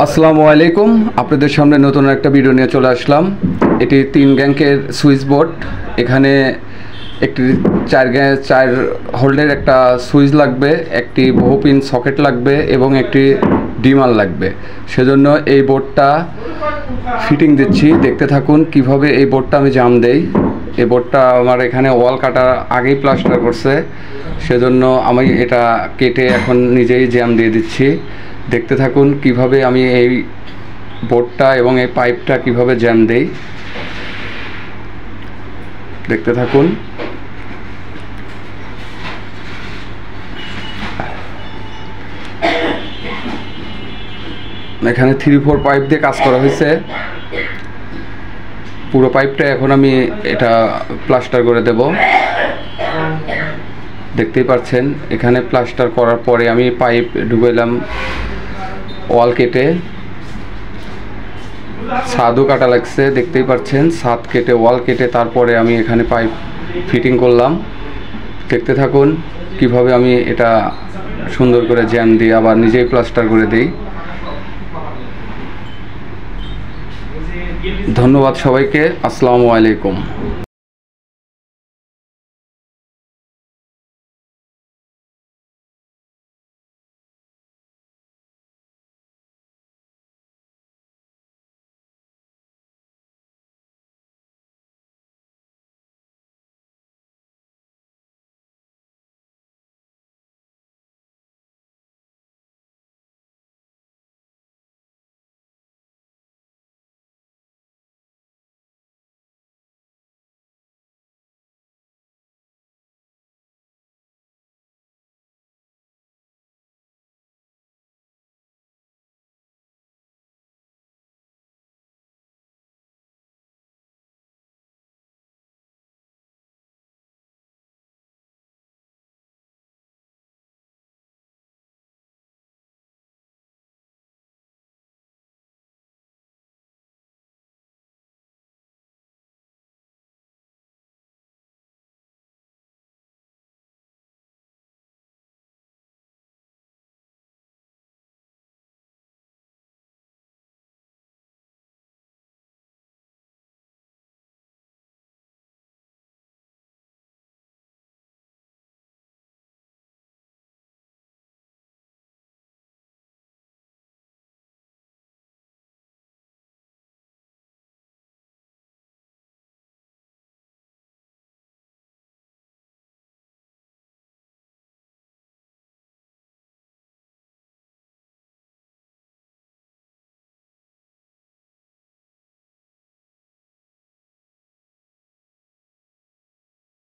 আসসালামু আলাইকুম, আপনাদের সামনে নতুন একটা ভিডিও নিয়ে চলে আসলাম। এটি 3 গ্যাংকের সুইচ বোর্ড। এখানে একটি 4 হোল্ডের একটা সুইচ লাগবে, একটি বহুপিন সকেট লাগবে এবং একটি ডিমার লাগবে। সেজন্য এই বোর্ডটা ফিটিং দিচ্ছি, দেখতে থাকুন কিভাবে এই বোর্ডটা আমি জাম দেই। এই বোর্ডটা আমার এখানে ওয়াল কাটার আগেই প্লাস্টার করছে, সেজন্য আমি এটা কেটে এখন নিজেই জ্যাম দিয়ে দিচ্ছি। দেখতে থাকুন কিভাবে আমি এই বোর্ডটা এবং এই পাইপটা কিভাবে জ্যাম দেই, দেখতে থাকুন। এখানে 3-4 পাইপ দিয়ে কাজ করা হয়েছে। পুরো পাইপটা এখন আমি এটা প্লাস্টার করে দেব। দেখতেই পাচ্ছেন এখানে প্লাস্টার করার পরে আমি পাইপ ঢুকাইলাম ওয়াল কেটে। ছাদও কাটা লাগছে, দেখতেই পাচ্ছেন ছাদ কেটে ওয়াল কেটে তারপরে আমি এখানে পাইপ ফিটিং করলাম। দেখতে থাকুন কিভাবে আমি এটা সুন্দর করে জ্যাম দিয়ে আবার নিজেই প্লাস্টার করে দিই। ধন্যবাদ সবাইকে। আসসালামু আলাইকুম।